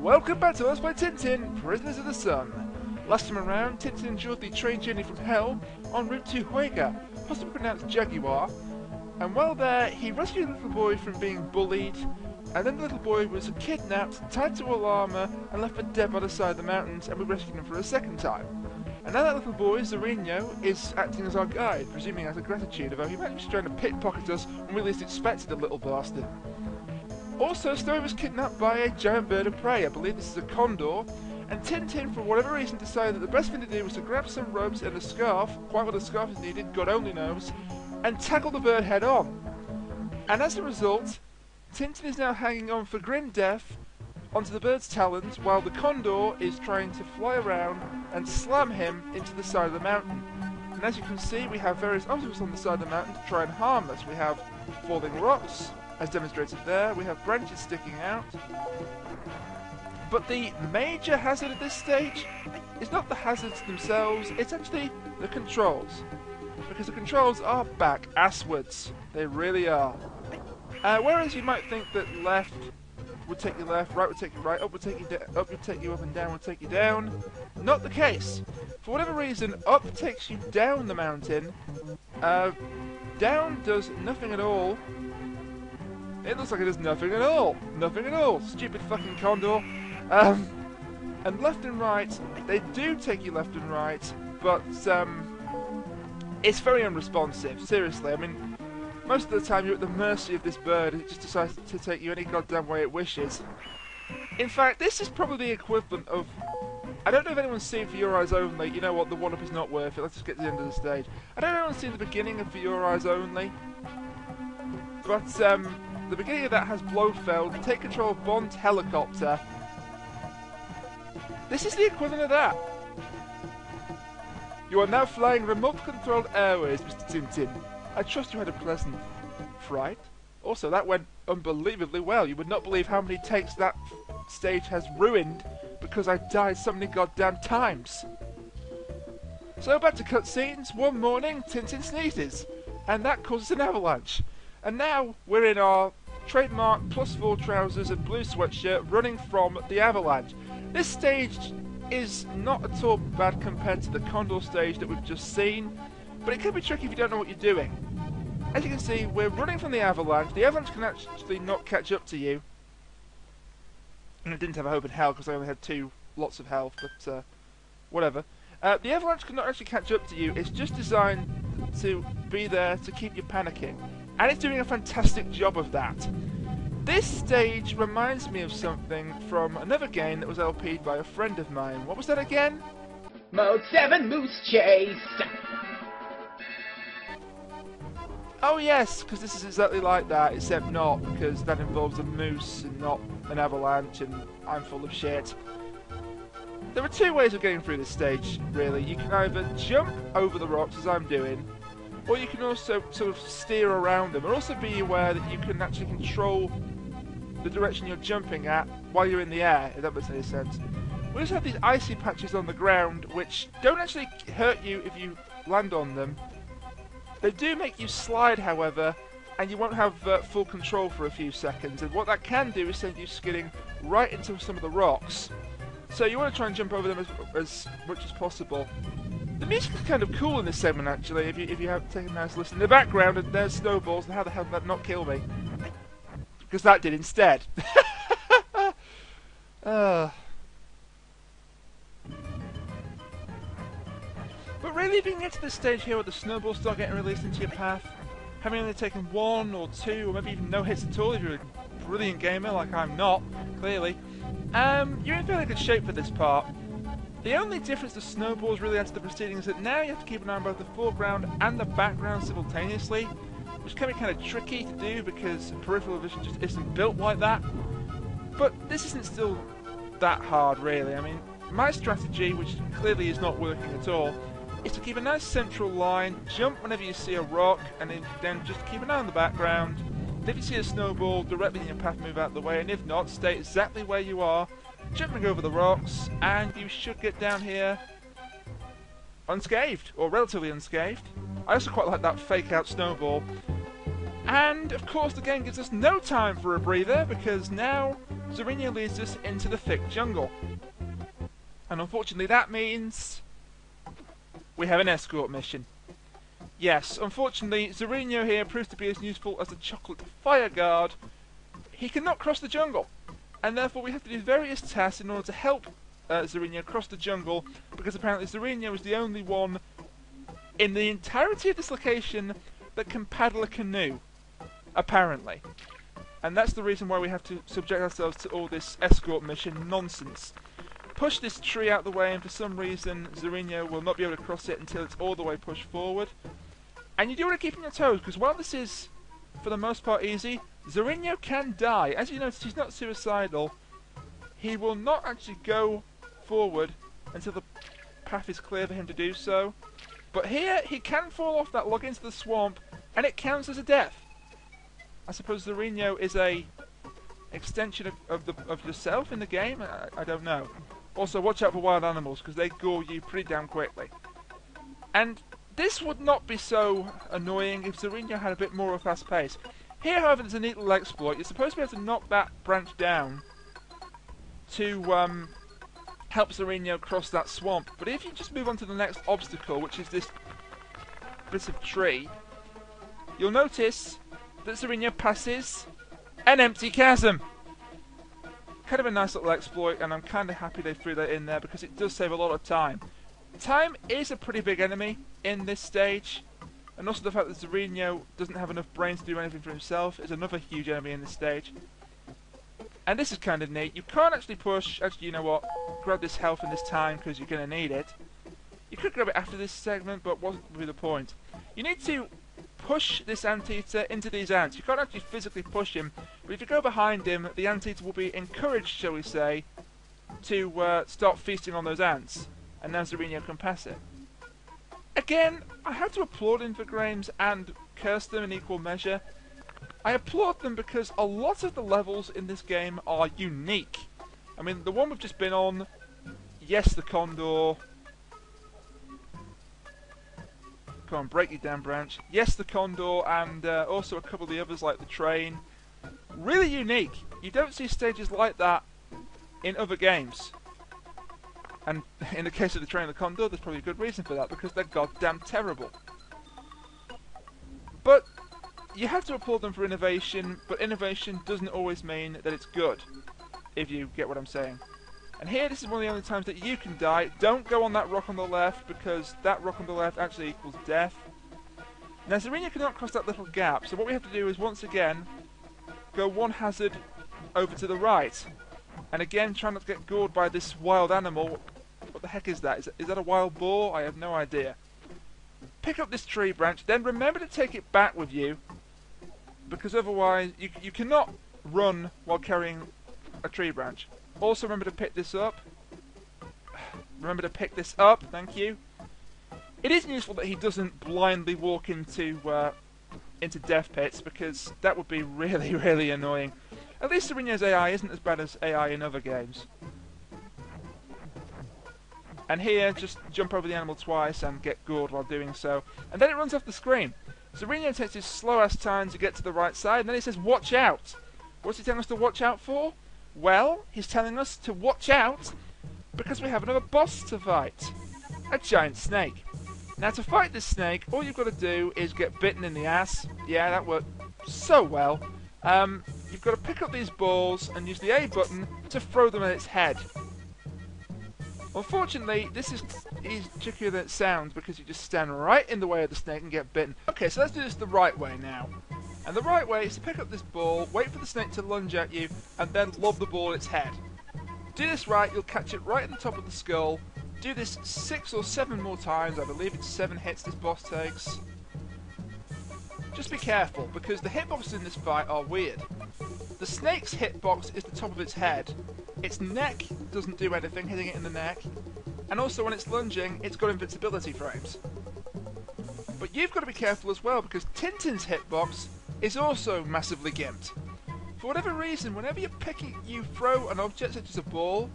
Welcome back to Let's Play Tintin, Prisoners of the Sun. Last time around, Tintin endured the train journey from Hell en route to Huega, possibly pronounced Jaguar, and while there, he rescued a little boy from being bullied, and then the little boy was kidnapped, tied to a llama, and left for dead by the side of the mountains, and we rescued him for a second time. And now that little boy, Zorrino, is acting as our guide, presuming out of gratitude, although he might be trying to pickpocket us when we least expected, the little bastard. Also, Snowy was kidnapped by a giant bird of prey. I believe this is a condor, and Tintin, for whatever reason, decided that the best thing to do was to grab some ropes and a scarf, quite what a scarf is needed, God only knows, and tackle the bird head on. And as a result, Tintin is now hanging on for grim death onto the bird's talons, while the condor is trying to fly around and slam him into the side of the mountain. And as you can see, we have various obstacles on the side of the mountain to try and harm us. We have falling rocks, as demonstrated there, we have branches sticking out. But the major hazard at this stage is not the hazards themselves, it's actually the controls. Because the controls are back asswards. They really are. Whereas you might think that left would take you left, right would take you right, up would take you up would take you up, and down would take you down. Not the case. For whatever reason, up takes you down the mountain. Down does nothing at all. It looks like it does nothing at all. Nothing at all. Stupid fucking condor. And left and right, they do take you left and right, but it's very unresponsive. Seriously, I mean, most of the time you're at the mercy of this bird. It just decides to take you any goddamn way it wishes. In fact, this is probably the equivalent of... I don't know if anyone's seen For Your Eyes Only. You know what, the one-up is not worth it. Let's just get to the end of the stage. I don't know if anyone's seen the beginning of For Your Eyes Only, but the beginning of that has Blofeld take control of Bond's helicopter. This is the equivalent of that. You are now flying remote-controlled airways, Mr. Tintin. I trust you had a pleasant fright. Also, that went unbelievably well. You would not believe how many takes that stage has ruined because I died so many goddamn times. So back to cutscenes. One morning, Tintin sneezes, and that causes an avalanche. And now we're in our trademark +4 trousers and blue sweatshirt running from the avalanche. This stage is not at all bad compared to the condor stage that we've just seen, but it can be tricky if you don't know what you're doing. As you can see, we're running from the avalanche. The avalanche can actually not catch up to you. And I didn't have a hope in hell because I only had lots of health, but whatever. The avalanche cannot actually catch up to you. It's just designed to be there to keep you panicking. And it's doing a fantastic job of that. This stage reminds me of something from another game that was LP'd by a friend of mine. What was that again? Mode 7 Moose Chase! Oh yes, because this is exactly like that, except not, because that involves a moose and not an avalanche, and I'm full of shit. There are two ways of getting through this stage, really. You can either jump over the rocks, as I'm doing, or you can also sort of steer around them, and also be aware that you can actually control the direction you're jumping at while you're in the air, if that makes any sense. We also have these icy patches on the ground, which don't actually hurt you if you land on them. They do make you slide, however, and you won't have full control for a few seconds, and what that can do is send you skidding right into some of the rocks. So you want to try and jump over them as much as possible. The music is kind of cool in this segment, actually, if you have taken a nice listen. In the background, and there's snowballs, and how the hell did that not kill me? Because that did instead. But really, if you can get to this stage here where the snowballs start getting released into your path, having only taken 1 or 2, or maybe even no hits at all if you're a brilliant gamer, like I'm not, clearly, you're in fairly good shape for this part. The only difference the snowballs really add to the proceeding is that now you have to keep an eye on both the foreground and the background simultaneously, which can be kind of tricky to do because peripheral vision just isn't built like that. But this isn't still that hard, really. I mean, my strategy, which clearly is not working at all, is to keep a nice central line, jump whenever you see a rock, and then just keep an eye on the background. And if you see a snowball directly in your path, move out of the way, and if not, stay exactly where you are, jumping over the rocks, and you should get down here unscathed, or relatively unscathed. I also quite like that fake out snowball. And of course the game gives us no time for a breather, because now Zorrino leads us into the thick jungle. And unfortunately that means we have an escort mission. Yes, unfortunately Zorrino here proves to be as useful as a chocolate fire guard. He cannot cross the jungle, and therefore we have to do various tasks in order to help Zorrino cross the jungle, because apparently Zorrino is the only one in the entirety of this location that can paddle a canoe, apparently. And that's the reason why we have to subject ourselves to all this escort mission nonsense. Push this tree out the way, and for some reason Zorrino will not be able to cross it until it's all the way pushed forward. And you do want to keep on your toes, because while this is for the most part easy, Zorrino can die. As you notice, he's not suicidal. He will not actually go forward until the path is clear for him to do so. But here, he can fall off that log into the swamp, and it counts as a death. I suppose Zorrino is a extension of yourself in the game? I don't know. Also, watch out for wild animals, because they gore you pretty damn quickly. And this would not be so annoying if Zorrino had a bit more of a fast pace. Here, however, there's a neat little exploit. You're supposed to be able to knock that branch down to help Zorrino cross that swamp. But if you just move on to the next obstacle, which is this bit of tree, you'll notice that Zorrino passes an empty chasm. Kind of a nice little exploit, and I'm kind of happy they threw that in there because it does save a lot of time. Time is a pretty big enemy in this stage, and also the fact that Zorrino doesn't have enough brains to do anything for himself is another huge enemy in this stage. And this is kind of neat. You can't actually push. Actually, you know what? Grab this health in this time because you're going to need it. You could grab it after this segment, but what would be the point? You need to push this anteater into these ants. You can't actually physically push him, but if you go behind him, the anteater will be encouraged, shall we say, to start feasting on those ants, and now Zorrino can pass it. Again, I have to applaud Infogrames and curse them in equal measure. I applaud them because a lot of the levels in this game are unique. I mean, the one we've just been on, yes, the condor. Come on, break your damn branch. Yes, the condor, and also a couple of the others like the train. Really unique. You don't see stages like that in other games. And in the case of the train and the condor, there's probably a good reason for that, because they're goddamn terrible. But you have to applaud them for innovation, but innovation doesn't always mean that it's good, if you get what I'm saying. And here, this is one of the only times that you can die. Don't go on that rock on the left, because that rock on the left actually equals death. Now, Zorrino cannot cross that little gap, so what we have to do is, once again, go one hazard over to the right. And again, try not to get gored by this wild animal. What the heck is that? Is that a wild boar? I have no idea. Pick up this tree branch, then remember to take it back with you, because otherwise, you cannot run while carrying a tree branch. Also, remember to pick this up. Remember to pick this up, thank you. It is useful that he doesn't blindly walk into death pits, because that would be really, really annoying. At least Zorrino's AI isn't as bad as AI in other games. And here, just jump over the animal twice and get gored while doing so. And then it runs off the screen. Zorrino takes his slow-ass time to get to the right side, and then he says, watch out! What's he telling us to watch out for? Well, he's telling us to watch out because we have another boss to fight. A giant snake. Now, to fight this snake, all you've got to do is get bitten in the ass. Yeah, that worked so well. You've got to pick up these balls and use the A button to throw them at its head. Unfortunately, this is trickier than it sounds because you just stand right in the way of the snake and get bitten. Okay, so let's do this the right way now. And the right way is to pick up this ball, wait for the snake to lunge at you, and then lob the ball at its head. Do this right, you'll catch it right at the top of the skull. Do this 6 or 7 more times. I believe it's 7 hits this boss takes. Just be careful, because the hitboxes in this fight are weird. The snake's hitbox is the top of its head. Its neck doesn't do anything, hitting it in the neck. And also when it's lunging, it's got invincibility frames. But you've got to be careful as well, because Tintin's hitbox is also massively gimped. For whatever reason, whenever you throw an object such as a ball,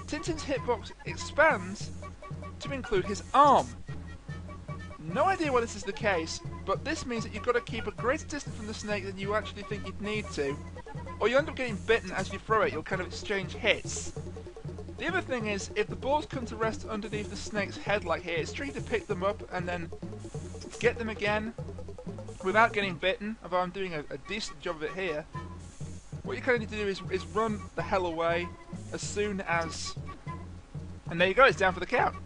Tintin's hitbox expands to include his arm. No idea why this is the case, but this means that you've got to keep a greater distance from the snake than you actually think you'd need to, or you end up getting bitten as you throw it. You'll kind of exchange hits. The other thing is, if the balls come to rest underneath the snake's head like here, it's tricky to pick them up and then get them again without getting bitten, although I'm doing a decent job of it here. What you kind of need to do is run the hell away as soon as... And there you go, it's down for the count.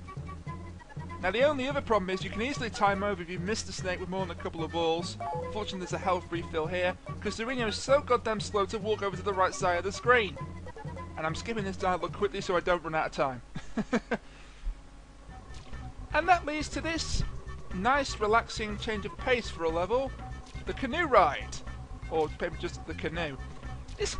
Now the only other problem is you can easily time over if you miss the snake with more than a couple of balls. Fortunately there's a health refill here, because Zorrino is so goddamn slow to walk over to the right side of the screen. And I'm skipping this dialogue quickly so I don't run out of time. And that leads to this nice relaxing change of pace for a level, the canoe ride. Or maybe just the canoe. This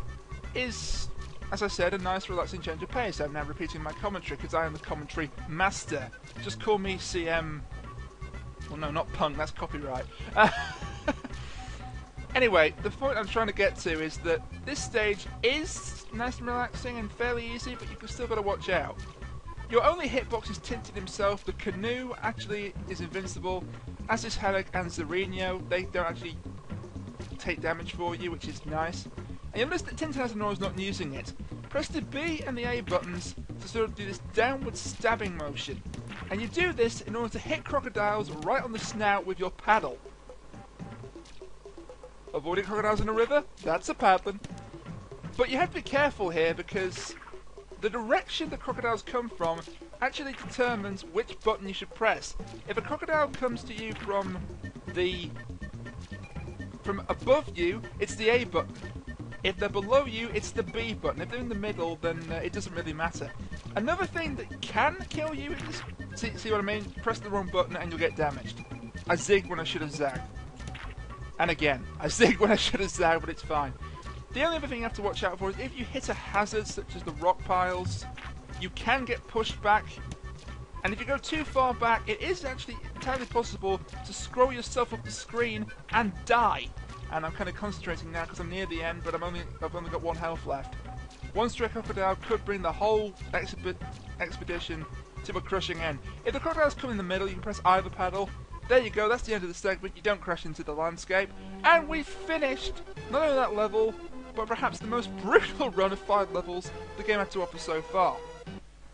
is, as I said, a nice relaxing change of pace. I'm now repeating my commentary because I am the commentary master. Just call me CM... Well no, not punk, that's copyright. Anyway, the point I'm trying to get to is that this stage is nice and relaxing and fairly easy, but you've still got to watch out. Your only hitbox is Tintin himself. The canoe actually is invincible, as is Haddock and Zorrino. They don't actually take damage for you, which is nice. And you'll notice that Tintin has an always not using it. Press the B and the A buttons to sort of do this downward stabbing motion. And you do this in order to hit crocodiles right on the snout with your paddle. Avoiding crocodiles in a river? That's a paddling. But you have to be careful here because the direction the crocodiles come from actually determines which button you should press. If a crocodile comes to you from above you, it's the A button. If they're below you, it's the B button. If they're in the middle, then it doesn't really matter. Another thing that can kill you is, see what I mean? Press the wrong button and you'll get damaged. I zigged when I should have zagged. And again, I zigged when I should have zagged, but it's fine. The only other thing you have to watch out for is if you hit a hazard such as the rock piles, you can get pushed back. And if you go too far back, it is actually entirely possible to scroll yourself up the screen and die. And I'm kind of concentrating now because I'm near the end, but I've only got one health left. One stray crocodile could bring the whole expedition to a crushing end. If the crocodiles come in the middle, you can press either paddle. There you go, that's the end of the segment. You don't crash into the landscape. And we've finished not only that level, but perhaps the most brutal run of 5 levels the game had to offer so far.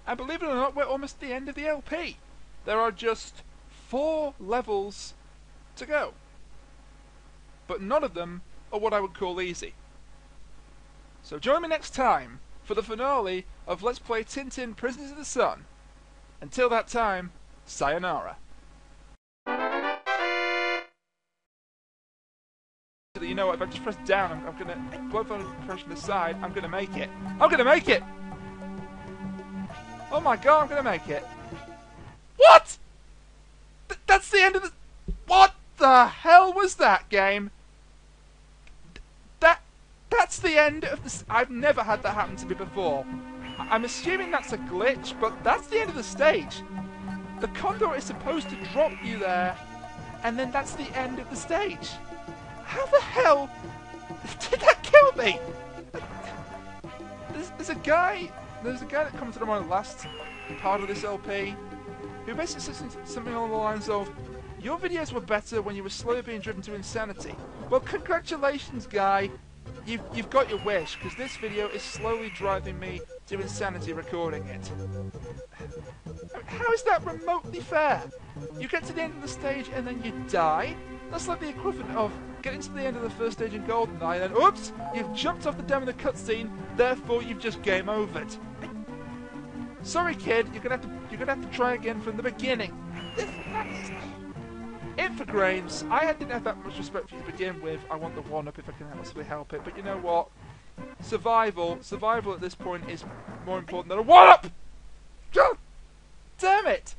And believe it or not, we're almost at the end of the LP. There are just 4 levels to go. But none of them are what I would call easy. So join me next time for the finale of Let's Play Tintin Prisoners of the Sun. Until that time, sayonara. You know what, if I just press down, I'm gonna, both on pressing aside, I'm gonna make it. I'm gonna make it! Oh my god, I'm gonna make it. What?! That's the end of the... What the hell was that, game? That's the end of the... I've never had that happen to me before. I'm assuming that's a glitch, but that's the end of the stage. The condor is supposed to drop you there, and then that's the end of the stage. How the hell did that kill me? There's a guy that commented on the last part of this LP who basically said something along the lines of, "Your videos were better when you were slowly being driven to insanity." Well, congratulations, guy. You've got your wish, because this video is slowly driving me to insanity recording it. How is that remotely fair? You get to the end of the stage and then you die? That's like the equivalent of getting to the end of the first stage in GoldenEye and then, oops, you've jumped off the dam in the cutscene, therefore you've just game overed. Sorry, kid, you're gonna have to try again from the beginning. Infogrames, I didn't have that much respect for you to begin with. I want the 1-up if I can possibly help it, but you know what? Survival at this point is more important than a 1-up! God damn it!